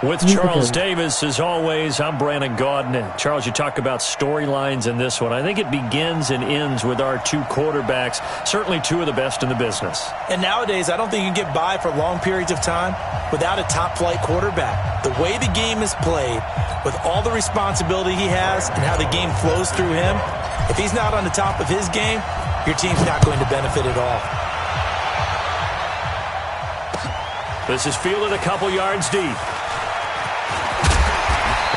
With Charles Davis, as always, I'm Brandon Gaudin. Charles, you talk about storylines in this one. I think it begins and ends with our two quarterbacks, certainly two of the best in the business. And nowadays, I don't think you can get by for long periods of time without a top-flight quarterback. The way the game is played, with all the responsibility he has and how the game flows through him, if he's not on the top of his game, your team's not going to benefit at all. This is fielded a couple yards deep.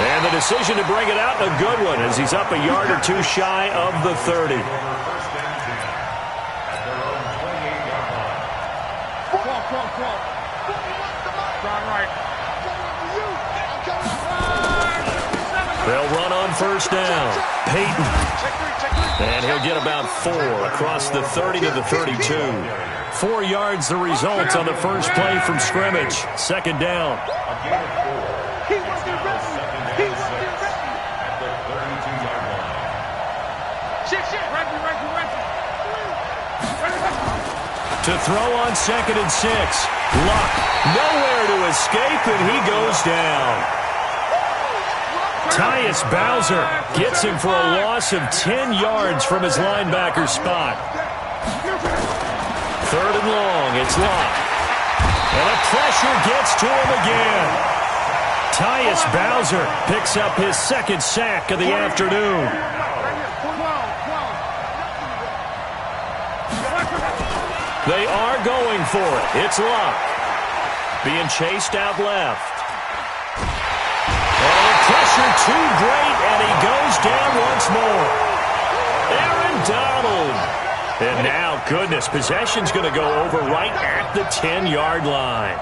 And the decision to bring it out, a good one, as he's up a yard or two shy of the 30. They'll run on first down. Peyton. And he'll get about 4 across the 30 to the 32. 4 yards the result on the first play from scrimmage. Second down. To throw on 2nd and 6. Luck. Nowhere to escape, and he goes down. Tyus Bowser gets him for a loss of 10 yards from his linebacker spot. 3rd and long. It's Luck. And the pressure gets to him again. Tyus Bowser picks up his 2nd sack of the afternoon. They are going for it. It's Luck. Being chased out left. And the pressure too great, and he goes down once more. Aaron Donald. And now, goodness, possession's going to go over right at the 10-yard line.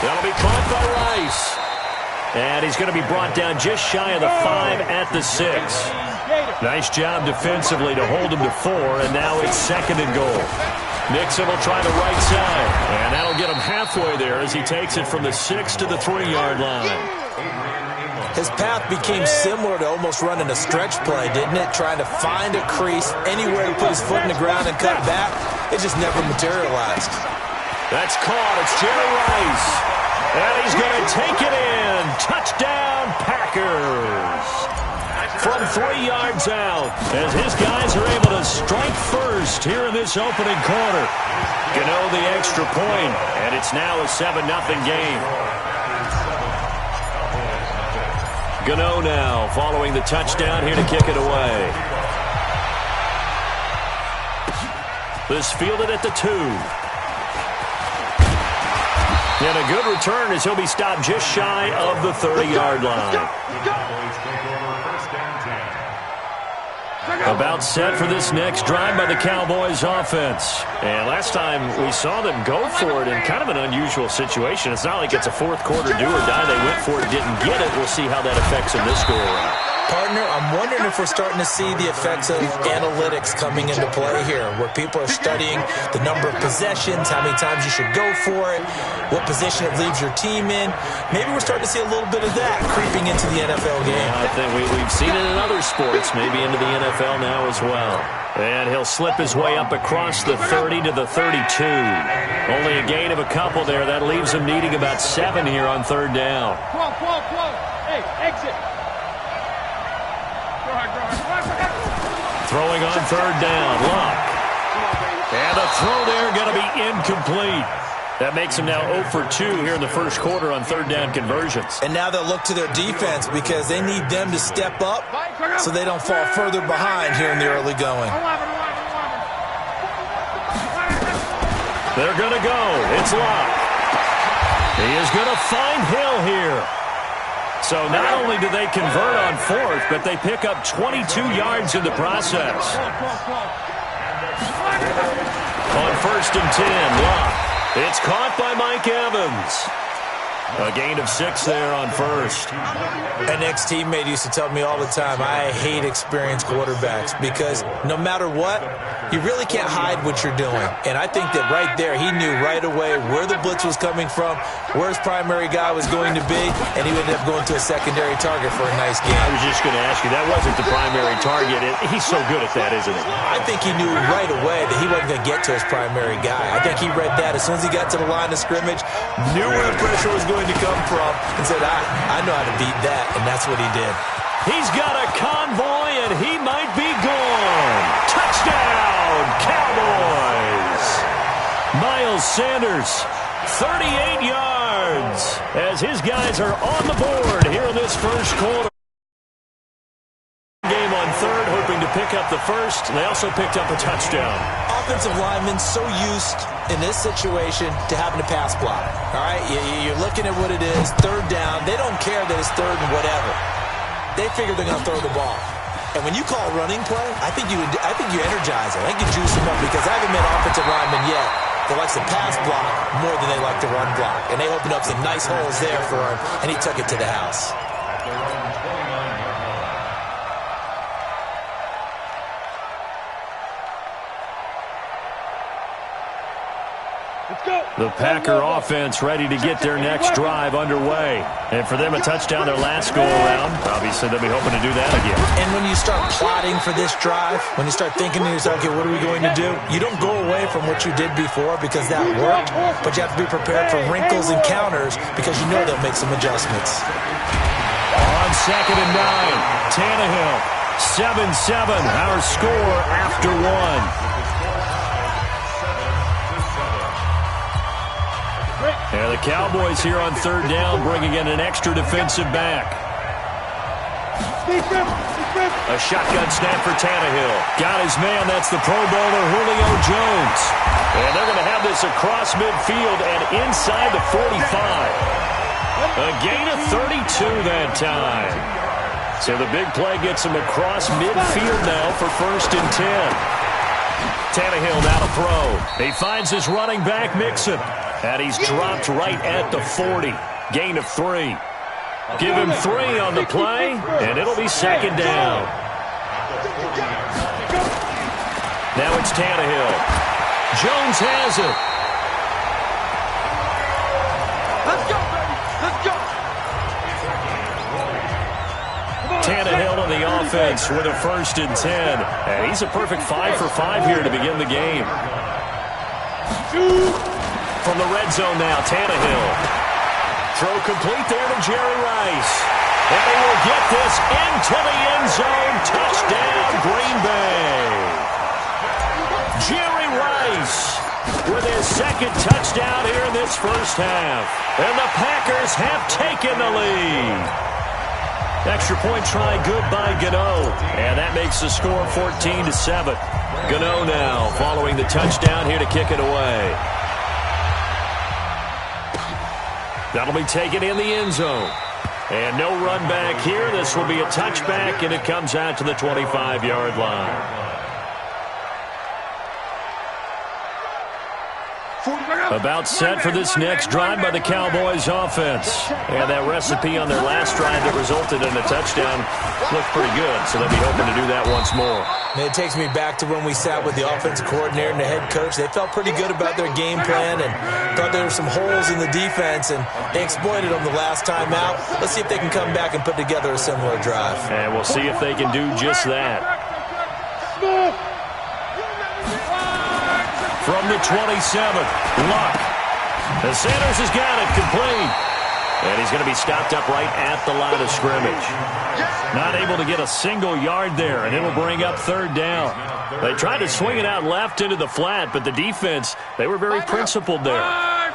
That'll be caught by Rice. And he's going to be brought down just shy of the 5 at the 6. Nice job defensively to hold him to 4, and now it's 2nd and goal. Nixon will try the right side, and that'll get him halfway there as he takes it from the 6 to the 3-yard line. His path became similar to almost running a stretch play, didn't it? Trying to find a crease, anywhere to put his foot in the ground and cut back. It just never materialized. That's caught. It's Jerry Rice. And he's going to take it in. Touchdown, Packers. From 3 yards out, as his guys are able to strike first here in this opening quarter. Gano the extra point, and it's now a 7-0 game. Gano now following the touchdown here to kick it away. This fielded at the 2. And a good return as he'll be stopped just shy of the 30-yard line. About set for this next drive by the Cowboys offense. And last time we saw them go for it in kind of an unusual situation. It's not like it's a fourth quarter do or die. They went for it, didn't get it. We'll see how that affects them this go around. Partner, I'm wondering if we're starting to see the effects of analytics coming into play here, where people are studying the number of possessions, how many times you should go for it, what position it leaves your team in. Maybe we're starting to see a little bit of that creeping into the NFL game. Yeah, I think we've seen it in other sports, maybe into the NFL now as well. And he'll slip his way up across the 30 to the 32. Only a gain of a couple there. That leaves him needing about 7 here on 3rd down. Hey, exit. Throwing on 3rd down, Luck. And the throw there going to be incomplete. That makes him now 0 for 2 here in the first quarter on 3rd down conversions. And now they'll look to their defense because they need them to step up so they don't fall further behind here in the early going. They're going to go. It's Luck. He is going to find Hill here. So not only do they convert on 4th, but they pick up 22 yards in the process. On 1st and 10, Luck. It's caught by Mike Evans. A gain of 6 there on first. An ex-teammate used to tell me all the time, I hate experienced quarterbacks because no matter what, you really can't hide what you're doing. And I think that right there, he knew right away where the blitz was coming from, where his primary guy was going to be, and he ended up going to a secondary target for a nice game. I was just going to ask you, that wasn't the primary target. He's so good at that, isn't he? I think he knew right away that he wasn't going to get to his primary guy. I think he read that as soon as he got to the line of scrimmage, knew where the pressure was going to come from, and said, I know how to beat that, and that's what he did. He's got a convoy, and he might be gone. Touchdown, Cowboys! Miles Sanders, 38 yards, as his guys are on the board here in this first quarter. Game on third, hoping to pick up the first. They also picked up a touchdown. Offensive linemen so used in this situation to having to pass block. All right, you're looking at what it is, third down. They don't care that it's third and whatever. They figure they're going to throw the ball. And when you call running play, I think you energize it. I think you juice them up because I haven't met offensive linemen yet that likes to pass block more than they like to run block. And they opened up some nice holes there for him, and he took it to the house. The Packer offense ready to get their next drive underway. And for them, a touchdown their last go-around. Obviously, they'll be hoping to do that again. And when you start plotting for this drive, when you start thinking to yourself, okay, what are we going to do? You don't go away from what you did before because that worked, but you have to be prepared for wrinkles and counters because you know they'll make some adjustments. On 2nd and 9, Tannehill, 7-7, our score after 1. And the Cowboys here on third down bringing in an extra defensive back. A shotgun snap for Tannehill. Got his man. That's the Pro Bowler Julio Jones. And they're going to have this across midfield and inside the 45. A gain of 32 that time. So the big play gets him across midfield now for 1st and 10. Tannehill now to throw. He finds his running back, Mixon. And he's dropped right at the 40. Gain of 3. Give him 3 on the play, and it'll be 2nd down. Now it's Tannehill. Jones has it. Let's go, baby. Let's go. Tannehill on the offense with a 1st and 10. And he's a perfect 5 for 5 here to begin the game. From the red zone now, Tannehill. Throw complete there to Jerry Rice. And he will get this into the end zone. Touchdown, Green Bay. Jerry Rice with his 2nd touchdown here in this first half. And the Packers have taken the lead. Extra point try good by Gano. And that makes the score 14-7. Gano now following the touchdown here to kick it away. That'll be taken in the end zone. And no run back here. This will be a touchback, and it comes out to the 25-yard line. About set for this next drive by the Cowboys offense. And that recipe on their last drive that resulted in a touchdown looked pretty good, so they'll be hoping to do that once more. And it takes me back to when we sat with the offensive coordinator and the head coach. They felt pretty good about their game plan and thought there were some holes in the defense, and they exploited them the last time out. Let's see if they can come back and put together a similar drive. And we'll see if they can do just that. From the 27th, Luck. And Sanders has got it complete. And he's going to be stopped up right at the line of scrimmage. Not able to get a single yard there, and it'll bring up 3rd down. They tried to swing it out left into the flat, but the defense, they were very principled there.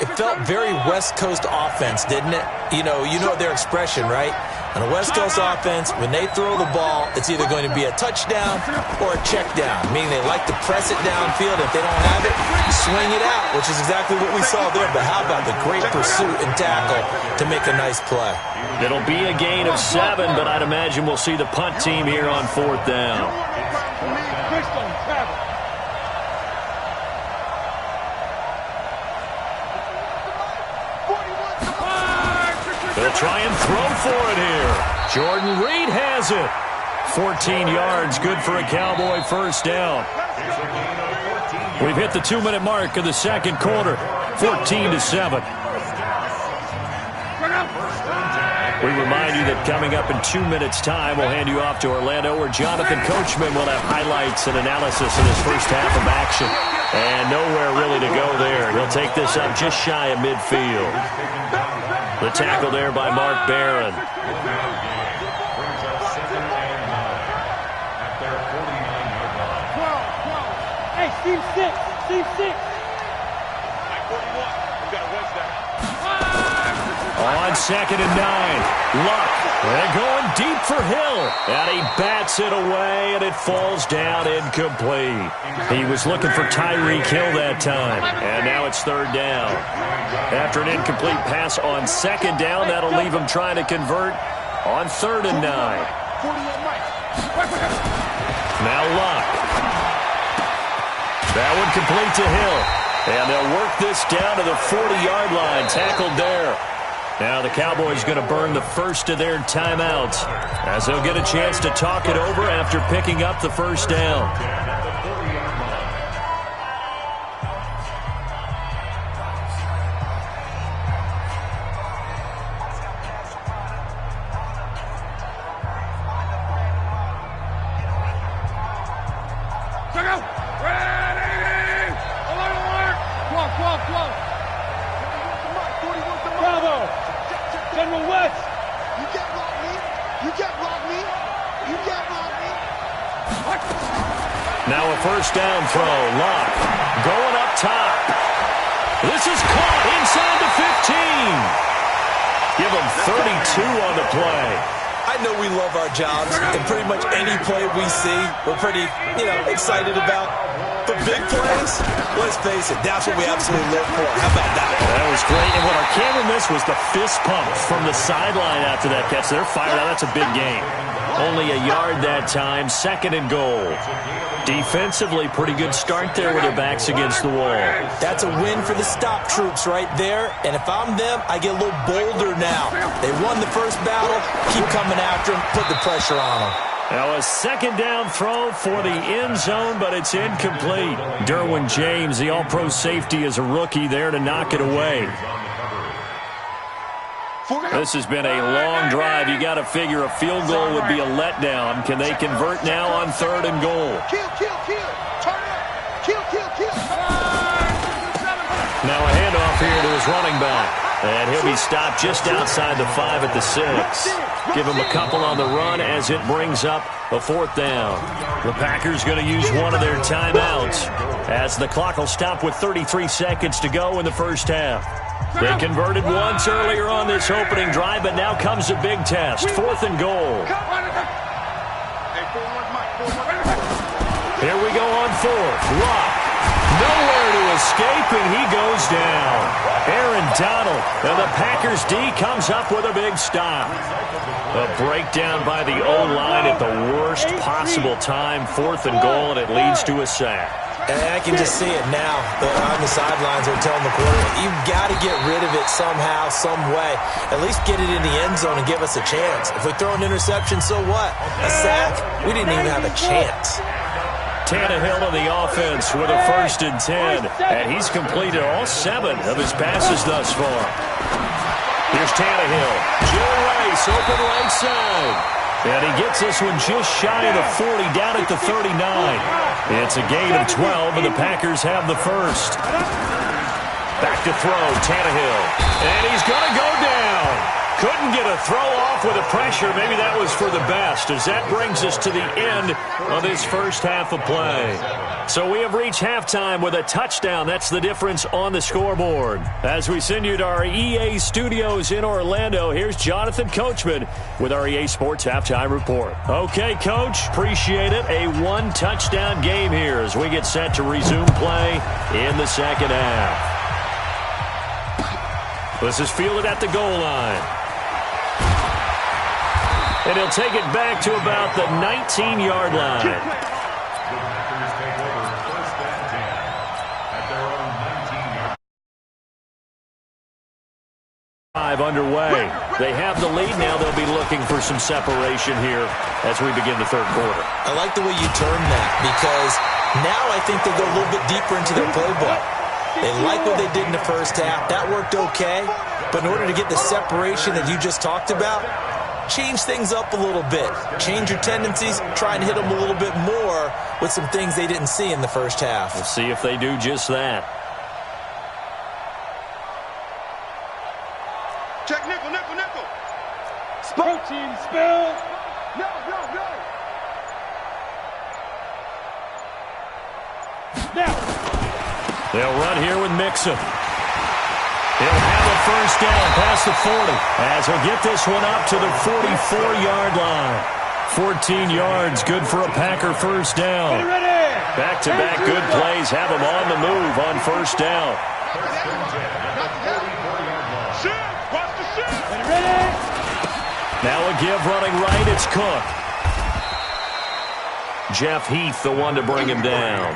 It felt very West Coast offense, didn't it? You know their expression, right? On a West Coast offense, when they throw the ball, it's either going to be a touchdown or a check down, meaning they like to press it downfield. If they don't have it, swing it out, which is exactly what we saw there. But how about the great pursuit and tackle to make a nice play? It'll be a gain of 7, but I'd imagine we'll see the punt team here on 4th down. They'll try and throw for it here. Jordan Reed has it. 14 yards, good for a Cowboy first down. We've hit the 2-minute mark of the second quarter, 14-7. We remind you that coming up in 2 minutes' time, we'll hand you off to Orlando, where Jonathan Coachman will have highlights and analysis of his first half of action. And nowhere really to go there. He'll take this up just shy of midfield. The tackle there by Mark Barron. Hey, Steve 6. Steve 6. On 2nd and 9, Luck. They're going deep for Hill. And he bats it away, and it falls down incomplete. He was looking for Tyreek Hill that time, and now it's 3rd down. After an incomplete pass on 2nd down, that'll leave him trying to convert on 3rd and 9. Now Luck. That one complete to Hill. And they'll work this down to the 40-yard line, tackled there. Now the Cowboys going to burn the first of their timeouts as they'll get a chance to talk it over after picking up the first down. Now a first down throw. Luck going up top. This is caught inside the 15. Give them 32 on the play. I know we love our jobs, and pretty much any play we see, we're pretty, excited about. But big plays, let's face it, that's what we absolutely live for. How about that? That was great, and what our camera missed was the fist pump from the sideline after that catch. They're fired out. That's a big game. Only a yard that time, 2nd and goal. Defensively, pretty good start there with their backs against the wall. That's a win for the stop troops right there. And if I'm them, I get a little bolder now. They won the first battle. Keep coming after them. Put the pressure on them. Now a 2nd down throw for the end zone, but it's incomplete. Derwin James, the all-pro safety, is a rookie there to knock it away. This has been a long drive. You got to figure a field goal would be a letdown. Can they convert now on 3rd and goal? Now a handoff here to his running back. And he'll be stopped just outside the 5 at the 6. Give him a couple on the run as it brings up a 4th down. The Packers going to use one of their timeouts as the clock will stop with 33 seconds to go in the first half. They converted once earlier on this opening drive, but now comes a big test. 4th and goal. Here we go on 4th. Luck. Nowhere to escape, and he goes down. Aaron Donald, and the Packers D comes up with a big stop. A breakdown by the O-line at the worst possible time. 4th and goal, and it leads to a sack. And I can just see it now. On the sidelines, they're telling the quarterback, you've got to get rid of it somehow, some way. At least get it in the end zone and give us a chance. If we throw an interception, so what? A sack? We didn't even have a chance. Tannehill on the offense with a 1st and 10. And he's completed all 7 of his passes thus far. Here's Tannehill. Joe Rice open right side. And he gets this one just shy of the 40, down at the 39. It's a gain of 12, and the Packers have the first. Back to throw, Tannehill. And he's going to go down. Couldn't get a throw off with the pressure. Maybe that was for the best, as that brings us to the end of this first half of play. So we have reached halftime with a touchdown. That's the difference on the scoreboard. As we send you to our EA studios in Orlando, here's Jonathan Coachman with our EA Sports Halftime Report. Okay, Coach, appreciate it. A 1-touchdown game here as we get set to resume play in the second half. This is fielded at the goal line. And he'll take it back to about the 19-yard line. drive underway. They have the lead now. They'll be looking for some separation here as we begin the third quarter. I like the way you term that because now I think they go a little bit deeper into their playbook. They like what they did in the first half. That worked okay. But in order to get the separation that you just talked about, change things up a little bit. Change your tendencies. Try and hit them a little bit more with some things they didn't see in the first half. We'll see if they do just that. Check nickel, nickel, nickel. Protein spill. No. Now. They'll run here with Mixon. He'll have a first down past the 40 as he'll get this one up to the 44-yard line. 14 yards, good for a Packer first down. Back-to-back good plays have him on the move on first down. Now a give running right, it's Cook. Jeff Heath, the one to bring him down.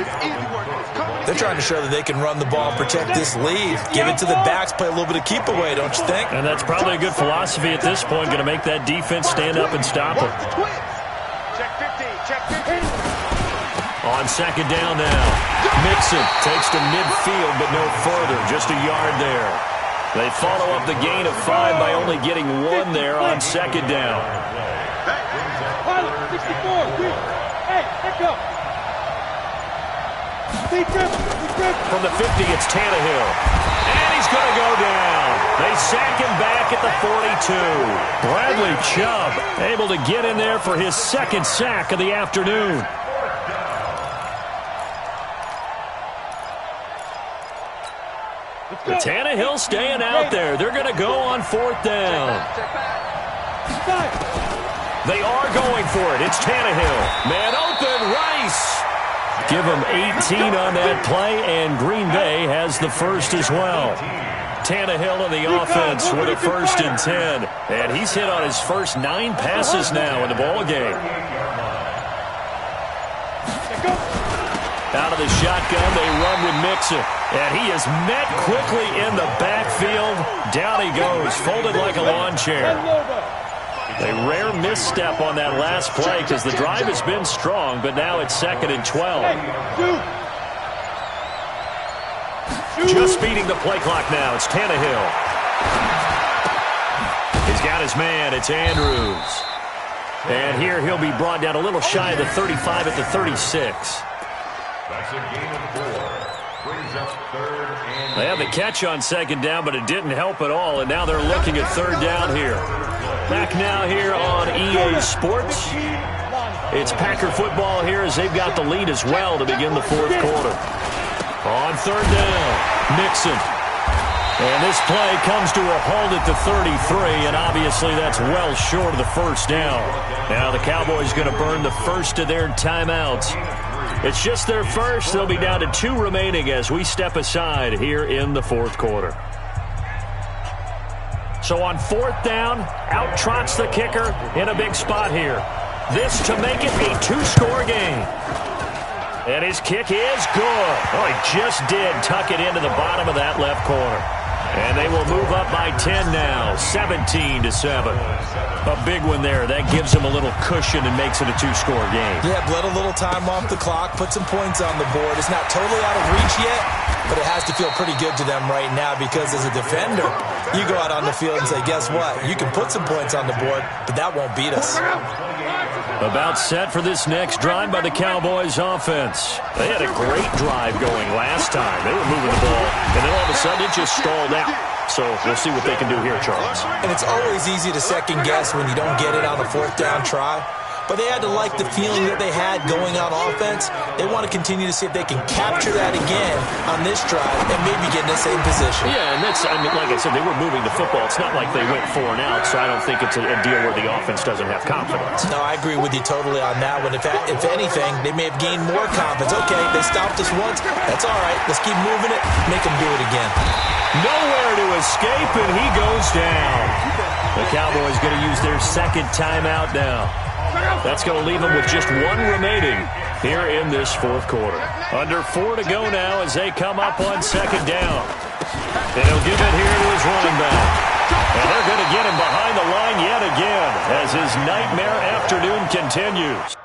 They're trying to show that they can run the ball and protect this lead. Give it to the backs, play a little bit of keep away, don't you think? And that's probably a good philosophy at this point, going to make that defense stand up and stop them. Check 15. On second down now, Mixon takes to midfield, but no further, just a yard there. They follow up the gain of 5 by only getting 1 there on second down. 64. Hey, let go. From the 50, it's Tannehill. And he's going to go down. They sack him back at the 42. Bradley Chubb able to get in there for his second sack of the afternoon. Tannehill staying out there. They're going to go on fourth down. They are going for it. It's Tannehill. Man open, Rice. Give him 18 on that play, and Green Bay has the first as well. Tannehill in the offense with a 1st and 10. And he's hit on his first 9 passes now in the ball game. Out of the shotgun, they run with Mixon. And he is met quickly in the backfield. Down he goes, folded like a lawn chair. A rare misstep on that last play because the drive has been strong, but now it's 2nd and 12. Just beating the play clock now. It's Tannehill. He's got his man. It's Andrews. And here he'll be brought down a little shy of the 35 at the 36. That's a gain of 4. Brings up 3rd and... They had the catch on second down, but it didn't help at all, and now they're looking at 3rd down here. Back now here on EA Sports. It's Packer football here as they've got the lead as well to begin the 4th quarter. On 3rd down, Mixon. And this play comes to a halt at the 33, and obviously that's well short of the first down. Now the Cowboys going to burn the first of their timeouts. It's just their first. They'll be down to 2 remaining as we step aside here in the 4th quarter. So on 4th down, out trots the kicker in a big spot here. This to make it a 2-score game. And his kick is good. Oh, he just did tuck it into the bottom of that left corner. And they will move up by 10 now, 17-7. A big one there. That gives them a little cushion and makes it a 2-score game. Yeah, bled a little time off the clock, put some points on the board. It's not totally out of reach yet, but it has to feel pretty good to them right now because as a defender, you go out on the field and say, guess what? You can put some points on the board, but that won't beat us. About set for this next drive by the Cowboys offense. They had a great drive going last time. They were moving the ball, and then all of a sudden it just stalled out. So we'll see what they can do here, Charles. And it's always easy to second guess when you don't get it on the 4th down try. But they had to like the feeling that they had going on offense. They want to continue to see if they can capture that again on this drive and maybe get in the same position. Yeah, and that's, I mean, like I said, they were moving the football. It's not like they went 4 and out, so I don't think it's a deal where the offense doesn't have confidence. No, I agree with you totally on that one. If anything, they may have gained more confidence. Okay, they stopped us once. That's all right. Let's keep moving it. Make them do it again. Nowhere to escape, and he goes down. The Cowboys going to use their 2nd timeout now. That's going to leave them with just 1 remaining here in this 4th quarter. Under 4 to go now as they come up on 2nd down. And he'll give it here to his running back. And they're going to get him behind the line yet again as his nightmare afternoon continues.